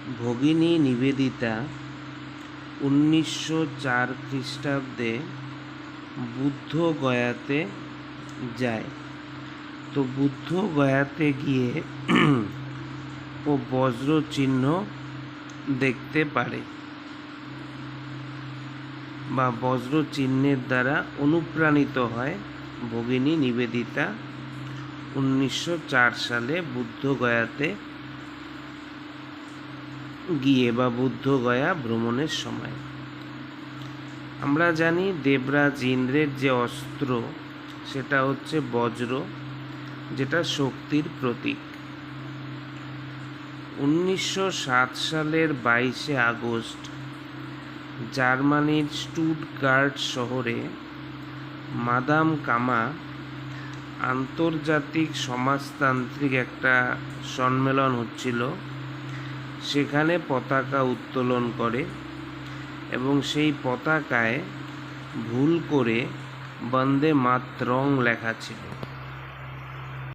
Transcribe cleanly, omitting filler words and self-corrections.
ভগিনী নিবেদিতা 1904 খ্রিস্টাব্দে বুদ্ধগয়াতে যায়। তো বুদ্ধগয়াতে গিয়ে ও বজ্র চিহ্ন দেখতে পারে বা বজ্র চিহ্নের দ্বারা অনুপ্রাণিত হয়। ভগিনী নিবেদিতা 1904 সালে বুদ্ধগয়াতে গিয়ে বা বুদ্ধগয়া ভ্রমণের সময়। আমরা জানি দেবরাজ ইন্দ্রের যে অস্ত্র সেটা হচ্ছে বজ্র, যেটা শক্তির প্রতীক। 1907 সালের 22শে আগস্ট জার্মানির স্টুটগার্ট শহরে মাদাম কামা আন্তর্জাতিক সমাজতান্ত্রিক একটা সম্মেলন হচ্ছিল, সেখানে পতাকা উত্তোলন করে এবং সেই পতাকায় ভুল করে বন্দে মাতরং লেখা ছিল।